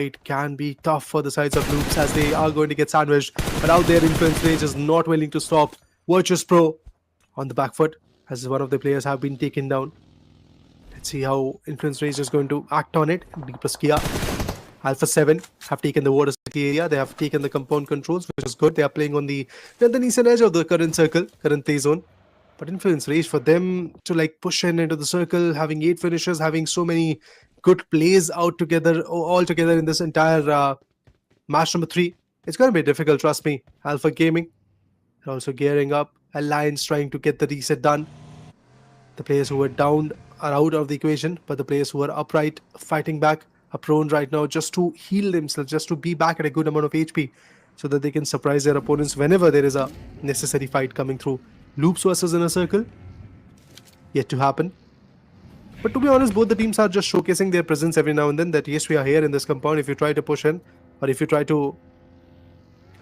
It can be tough for the sides of Loops as they are going to get sandwiched. But out there, Influence Rage is not willing to stop. Virtus Pro on the back foot as one of the players have been taken down. Let's see how Influence Rage is going to act on it. D plus Kia, Alpha 7 have taken the water city area. They have taken the compound controls, which is good. They are playing on the eastern edge of the current circle, current play zone. But Influence Rage, for them to like push in into the circle, having 8 finishes, having so many good plays out together, all together in this entire match number 3, it's going to be difficult, trust me. Alpha Gaming, they're also gearing up. Alliance trying to get the reset done. The players who were downed are out of the equation, but the players who are upright, fighting back, are prone right now just to heal themselves, just to be back at a good amount of HP, so that they can surprise their opponents whenever there is a necessary fight coming through. Loops versus Inner Circle, yet to happen. But to be honest, both the teams are just showcasing their presence every now and then, that yes, we are here in this compound. If you try to push in, or if you try to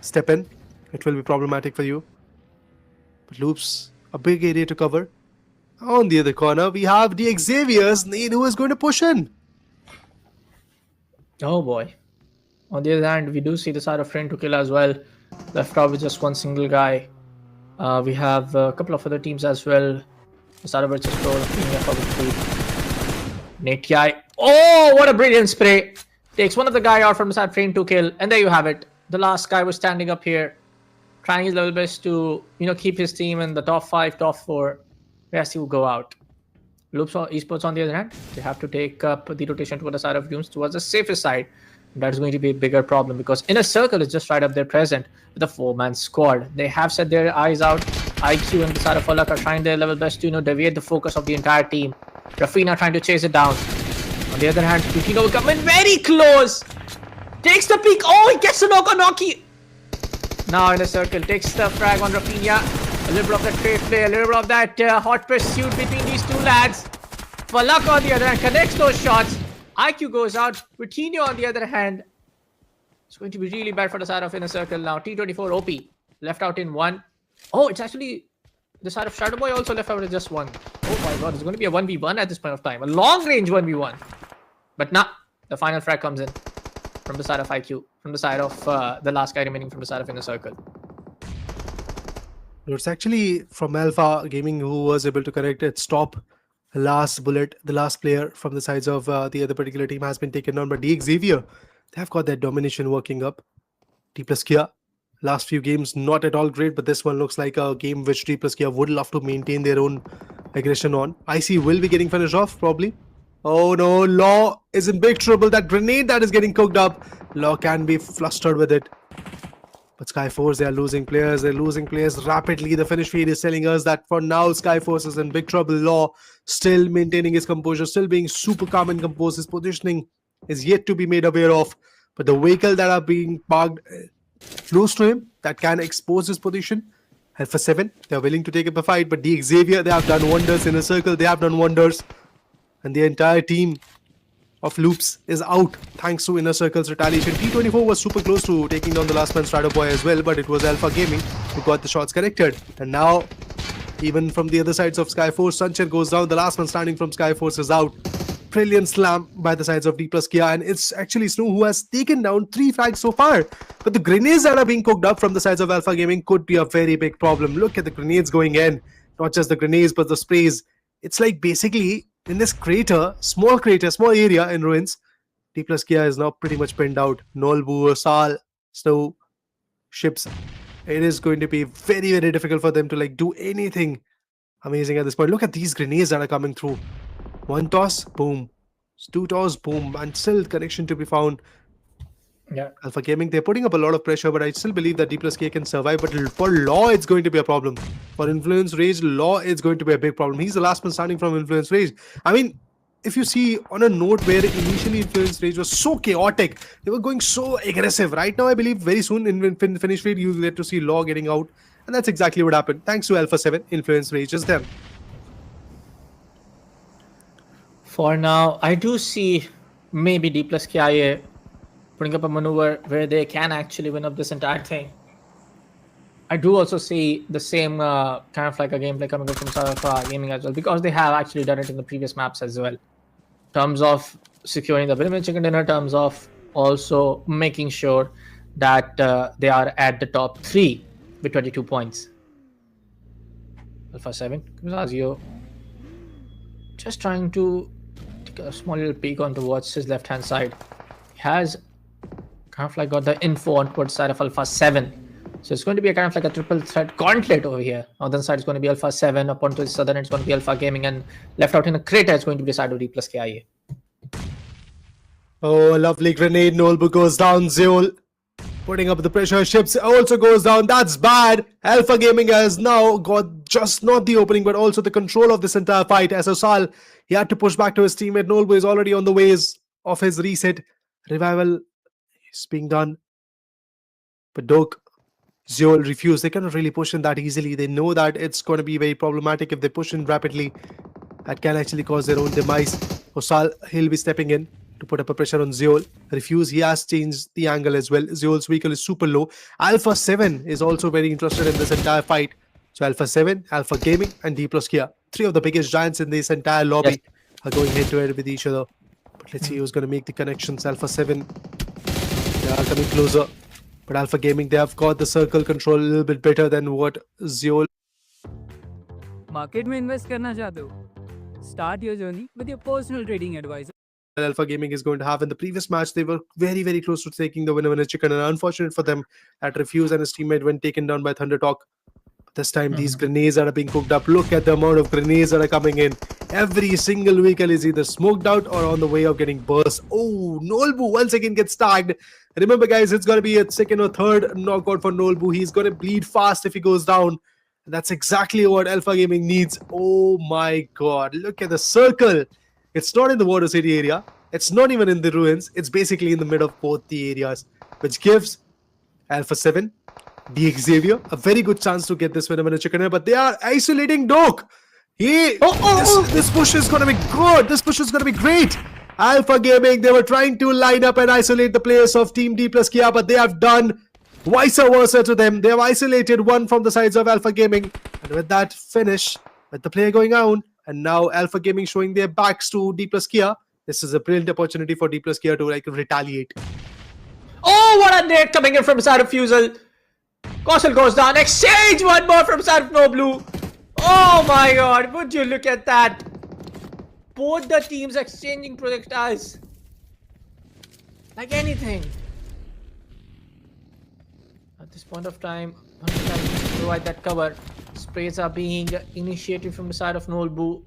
step in, it will be problematic for you. But Loops, a big area to cover. On the other corner, we have the Xavier's Nade, who is going to push in. Oh boy. On the other hand, we do see the side of Friend to Kill as well. Left out with just one single guy. We have a couple of other teams as well. The side of Virtus Pro looking up with 3. Nate Ki. Oh, what a brilliant spray. Takes one of the guy out from the side, Friend to Kill. And there you have it. The last guy was standing up here, trying his level best to, keep his team in the top 5, top 4. Rest he will go out. Loops Esports, on the other hand, they have to take up the rotation toward the side of Dooms, towards the safest side. That's going to be a bigger problem because Inner Circle is just right up there present with a 4-man squad. They have set their eyes out. IQ and the side of Falak are trying their level best to deviate the focus of the entire team. Rafina trying to chase it down. On the other hand, Yukino will come in very close. Takes the peek. Oh, he gets the knock on Noki. Now Inner Circle takes the frag on Rafina. A little bit of that trade play, a little bit of that hot pursuit between these two lads. Falak on the other hand connects those shots. IQ goes out. Routinho on the other hand, it's going to be really bad for the side of Inner Circle now. T24 OP left out in 1. Oh, it's actually the side of Shadow Boy also left out with just 1. Oh my god, it's going to be a 1v1 at this point of time. A long range 1v1. But nah, the final frag comes in from the side of IQ, from the side of the last guy remaining from the side of Inner Circle. It's actually from Alpha Gaming who was able to connect it. Stop. Last bullet, the last player from the sides of the other particular team has been taken down. But the Xavier, they have got that domination working up. D plus Kia, last few games not at all great, but this one looks like a game which D plus Kia would love to maintain their own aggression on. IC will be getting finished off probably. Oh no, Law is in big trouble. That grenade that is getting cooked up, Law can be flustered with it. But Skyforce, they are losing players. They're losing players rapidly. The finish feed is telling us that for now, Skyforce is in big trouble. Law still maintaining his composure, still being super calm and composed. His positioning is yet to be made aware of. But the vehicle that are being parked close to him, that can expose his position. Alpha 7, they're willing to take up a fight. But the Xavier, they have done wonders. In a circle, they have done wonders. And the entire team of Loops is out thanks to Inner Circle's retaliation. T24 was super close to taking down the last man Strider Boy as well, but it was Alpha Gaming who got the shots connected. And now, even from the other sides of Skyforce, Sancher goes down. The last man standing from Skyforce is out. Brilliant slam by the sides of D plus Kia, and it's actually Snoo who has taken down 3 frags so far. But the grenades that are being cooked up from the sides of Alpha Gaming could be a very big problem. Look at the grenades going in. Not just the grenades, but the sprays. It's like basically in this crater, small area in ruins, D plus Kia is now pretty much pinned out. Nolbu, Sal, Snow, ships. It is going to be very, very difficult for them to like do anything amazing at this point. Look at these grenades that are coming through. 1 toss, boom. 2 toss, boom. And still connection to be found. Yeah. Alpha Gaming, they're putting up a lot of pressure, but I still believe that D plus K can survive. But for Law, it's going to be a problem. For Influence Rage, Law is going to be a big problem. He's the last one starting from Influence Rage. I mean, if you see on a note where initially Influence Rage was so chaotic, they were going so aggressive. Right now, I believe very soon in finish feed, you'll get to see Law getting out. And that's exactly what happened. Thanks to Alpha 7, Influence Rage is them. For now, I do see maybe D plus KIA putting up a maneuver where they can actually win up this entire thing. I do also see the same kind of like a gameplay coming up from Sarah Gaming as well, because they have actually done it in the previous maps as well. In terms of securing the Vitamin Chicken Dinner, in terms of also making sure that they are at the top 3 with 22 points. Alpha 7, Azio just trying to take a small little peek on towards his left hand side. He has kind of like got the info on towards side of Alpha 7. So it's going to be a kind of like a triple threat gauntlet over here. On the side is going to be Alpha 7, up onto the southern it's going to be Alpha Gaming, and left out in a crater is going to be the side of D plus KIA. Oh, a lovely grenade. Nolbu goes down. Zeol putting up the pressure. Ships also goes down. That's bad. Alpha Gaming has now got just not the opening, but also the control of this entire fight. As Osal, he had to push back to his teammate. Nolbu is already on the ways of his reset. Revival is being done. But Doak, Zeol refuse. They cannot really push in that easily. They know that it's going to be very problematic if they push in rapidly. That can actually cause their own demise. Osal, he'll be stepping in to put up a pressure on Zeol. Refuse, he has changed the angle as well. Zeol's vehicle is super low. Alpha 7 is also very interested in this entire fight. So Alpha 7, Alpha Gaming, and D plus Kia. 3 of the biggest giants in this entire lobby are going head to head with each other. But let's see who's going to make the connections. Alpha 7, they are coming closer. But Alpha Gaming, they have got the circle control a little bit better than what Zeol. Market में invest करना चाहते हो? Start your journey with your personal trading advisor. Alpha Gaming is going to have. In the previous match, they were very, very close to taking the winner chicken, and unfortunate for them that Refuse and his teammate went taken down by Thunder Talk. This time, these grenades that are being cooked up. Look at the amount of grenades that are coming in. Every single vehicle is either smoked out or on the way of getting burst. Oh, Nolbu once again gets tagged. Remember, guys, it's going to be a second or third knockout for Nolbu. He's going to bleed fast if he goes down. And that's exactly what Alpha Gaming needs. Oh my god, look at the circle. It's not in the Water City area. It's not even in the ruins. It's basically in the middle of both the areas, which gives Alpha 7, the Xavier, a very good chance to get this winner chicken. But they are isolating Doak. This push is going to be good. This push is going to be great. Alpha Gaming, they were trying to line up and isolate the players of Team D plus Kia, but they have done vice versa to them. They have isolated one from the sides of Alpha Gaming. And with that finish, with the player going out, and now Alpha Gaming showing their backs to D plus Kia, this is a brilliant opportunity for D plus Kia to like retaliate. Oh, what a nade coming in from side of Fusel. Costal goes down. Exchange one more from side of No Blue. Oh my god, would you look at that? Both the teams exchanging projectiles like anything. At this point of time, to provide that cover, sprays are being initiated from the side of Nolbu.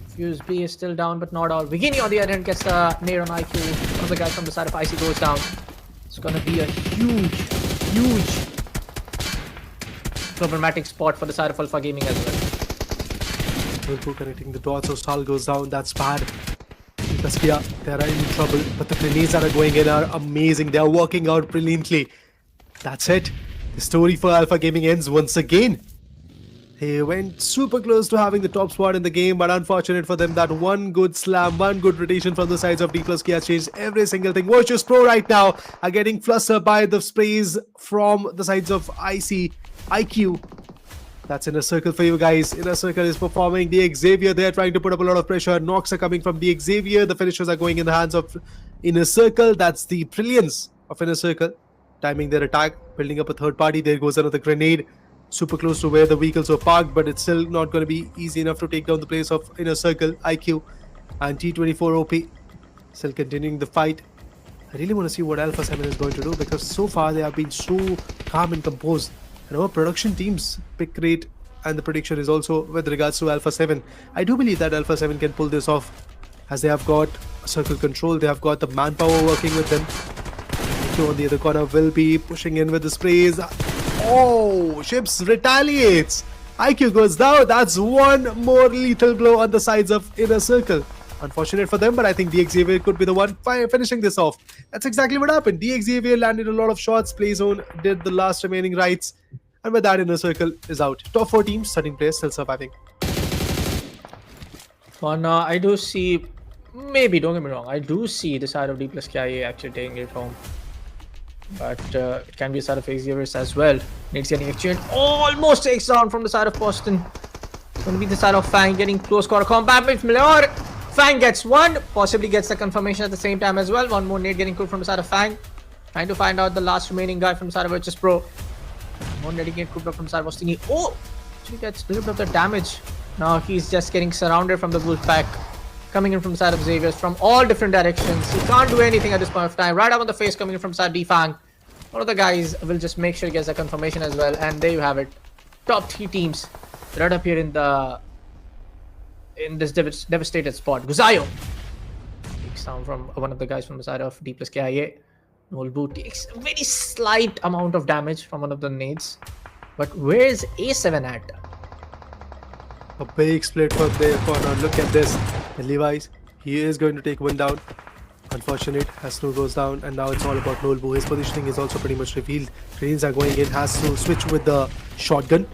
Fuse B is still down, but not all. Vigini on the other hand gets the nade on IQ. One of the guys from the side of IC goes down. It's gonna be a huge problematic spot for the side of Alpha Gaming as well. Nolbu connecting the dots, so Sal goes down. That's bad. Plus Kia, they are in trouble, but the grenades that are going in are amazing. They are working out brilliantly. That's it. The story for Alpha Gaming ends once again. They went super close to having the top spot in the game, but unfortunate for them that one good slam, one good rotation from the sides of D plus Kia changed every single thing. Virtuous Pro right now are getting flustered by the sprays from the sides of IQ. That's Inner Circle for you guys. Inner Circle is performing. The Xavier, they're trying to put up a lot of pressure. Knocks are coming from the Xavier. The finishers are going in the hands of Inner Circle. That's the brilliance of Inner Circle. Timing their attack, building up a third party. There goes another grenade. Super close to where the vehicles were parked, but it's still not going to be easy enough to take down the place of Inner Circle, IQ, and T24 OP. Still continuing the fight. I really want to see what Alpha 7 is going to do, because so far they have been so calm and composed. And our production team's pick rate and the prediction is also with regards to Alpha 7. I do believe that Alpha 7 can pull this off, as they have got circle control, they have got the manpower working with them. On the other corner will be pushing in with the sprays. Oh, Ships retaliates. IQ goes down. That's one more lethal blow on the sides of Inner Circle. Unfortunate for them, but I think the Xavier could be the one finishing this off. That's exactly what happened. The Xavier landed a lot of shots. Playzone did the last remaining rights. And with that, Inner Circle is out. Top 4 teams, 13 players still surviving. For now, I do see, maybe, don't get me wrong, I do see the side of D plus KIA actually taking it home. But it can be a side of Xavier's as well. Needs getting exchange. Almost takes down from the side of Boston. It's going to be the side of Fang getting close quarter combat with Miller. Fang gets one, possibly gets the confirmation at the same time as well. One more nade getting cooked from the side of Fang. Trying to find out the last remaining guy from the side of Virtus Pro. One nade getting cooked up from the side of Ostini. Oh! Actually gets a little bit of the damage. Now he's just getting surrounded from the wolf pack. Coming in from the side of Xavier's from all different directions. He can't do anything at this point of time. Right up on the face coming in from side D-Fang. One of the guys will just make sure he gets a confirmation as well. And there you have it. Top 3 teams right up here in this devastated spot. Guzayo takes down from one of the guys from the side of D plus KIA. Nolbu takes a very slight amount of damage from one of the nades. But where's A7 at? A big split for their corner. Look at this. And Levi's, he is going to take one down. Unfortunate, Hasnu goes down, and now it's all about Nolbu. His positioning is also pretty much revealed. Greens are going in, has to switch with the shotgun.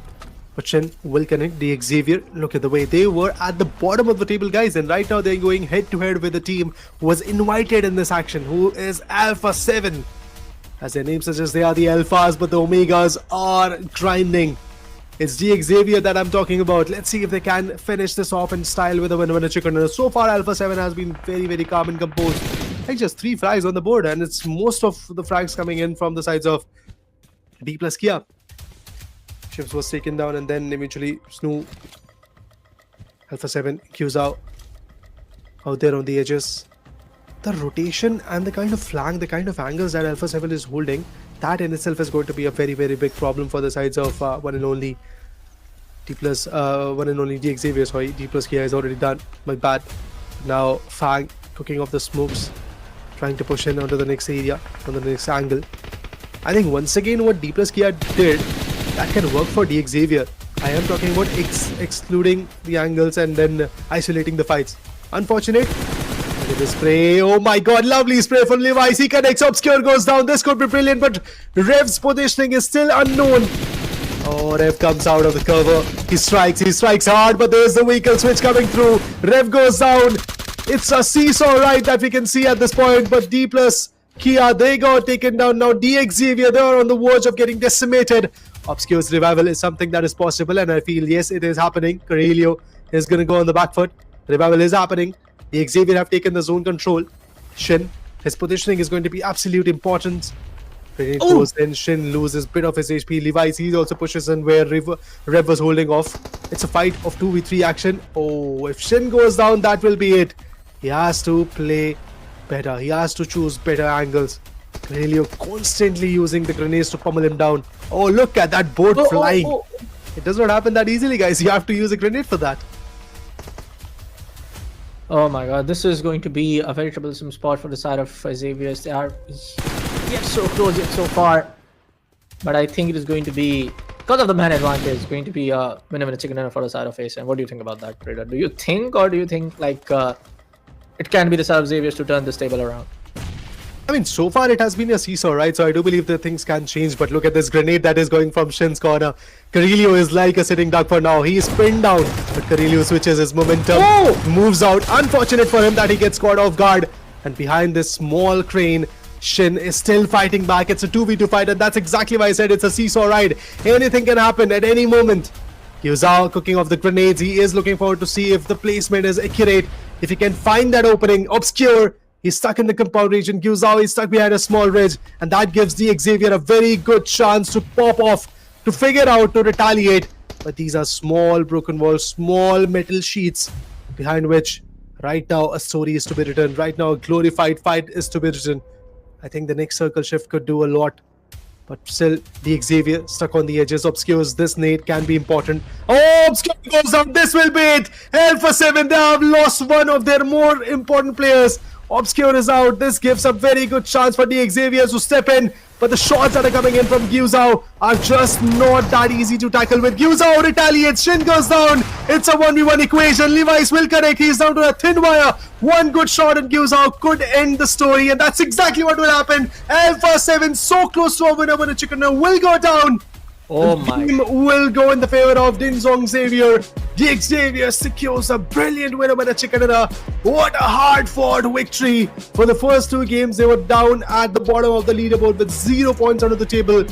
But Shen will connect the Xavier. Look at the way they were at the bottom of the table, guys. And right now they're going head to head with the team who was invited in this action, who is Alpha 7. As their name suggests, they are the Alphas, but the Omegas are grinding. It's the Xavier that I'm talking about. Let's see if they can finish this off in style with a winner chicken. So far, Alpha 7 has been very, very calm and composed. Like just 3 frags on the board, and it's most of the frags coming in from the sides of D plus Kia. Ships was taken down, and then eventually Snoo, Alpha 7, Q's out there on the edges. The rotation and the kind of flank, the kind of angles that Alpha 7 is holding, that in itself is going to be a very, very big problem for the sides of one and only D Xavier. Sorry, D plus Kia is already done. My bad. Now Fang cooking off the smokes, trying to push in onto the next area, on the next angle. I think once again what D plus Kia did, that can work for D Xavier. I am talking about excluding the angles and then isolating the fights. Unfortunate. Look at the spray. Oh my god, lovely spray from Levi's. He connects, Obscure goes down. This could be brilliant, but Rev's positioning is still unknown. Oh, Rev comes out of the cover. He strikes hard, but there's the vehicle switch coming through. Rev goes down. It's a seesaw ride that we can see at this point, but D plus Kia, they got taken down. Now D Xavier, they are on the verge of getting decimated. Obscure's revival is something that is possible, and I feel, yes, it is happening. Corelio is going to go on the back foot. Revival is happening. The Xavier have taken the zone control. Shin, his positioning is going to be absolute importance. Grenade goes in, Shin loses a bit of his HP. Levi's, he also pushes in where Rev was holding off. It's a fight of 2v3 action. Oh, if Shin goes down, that will be it. He has to play better. He has to choose better angles. Corelio constantly using the grenades to pummel him down. Oh, look at that boat flying. It does not happen that easily, guys. You have to use a grenade for that. Oh my god, this is going to be a very troublesome spot for the side of Xavier's. They are yet so close, yet so far. But I think it is going to be, because of the man advantage, going to be a winner chicken dinner for the side of Ace. And what do you think about that, Trader? Do you think, or do you think like it can be the side of Xavier's to turn this table around? I mean, so far it has been a seesaw, right? So I do believe that things can change. But look at this grenade that is going from Shin's corner. Corelio is like a sitting duck for now. He is pinned down, but Corelio switches his momentum, moves out. Unfortunate for him that he gets caught off guard. And behind this small crane, Shin is still fighting back. It's a 2v2 fight, and that's exactly why I said it's a seesaw ride. Anything can happen at any moment. Yuzao cooking off the grenades. He is looking forward to see if the placement is accurate. If he can find that opening. Obscure. He's stuck in the compound region. Gyuzao is stuck behind a small ridge, and that gives the Xavier a very good chance to pop off, to figure out, to retaliate. But these are small broken walls, small metal sheets behind which right now a story is to be written. Right now a glorified fight is to be written. I think the next circle shift could do a lot. But still, the Xavier stuck on the edges. Obscures, this nade can be important. Oh, Obscure goes down. This will be it. Alpha 7, they have lost one of their more important players. Obscure is out. This gives a very good chance for the Xaviers to step in. But the shots that are coming in from Gyuzao are just not that easy to tackle with. Gyuzao retaliates. Shin goes down. It's a 1v1 equation. Levi's will connect. He's down to a thin wire. One good shot and Gyuzao could end the story. And that's exactly what will happen. Alpha 7 so close to a winner when a chicken will go down. Oh the my. team will go in the favor of Dinzong Xavier. The Xavier secures a brilliant winner with a chicken dinner. What a hard-fought victory. For the first 2 games, they were down at the bottom of the leaderboard with 0 points under the table.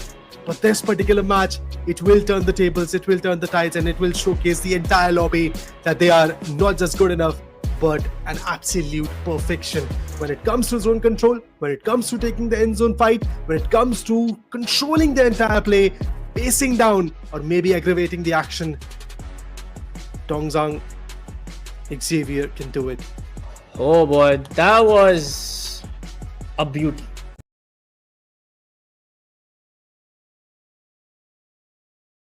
But this particular match, it will turn the tables, it will turn the tides, and it will showcase the entire lobby that they are not just good enough, but an absolute perfection when it comes to zone control, when it comes to taking the end zone fight, when it comes to controlling the entire play, pacing down, or maybe aggravating the action. Dongzhang Xavier can do it. Oh boy, that was a beauty.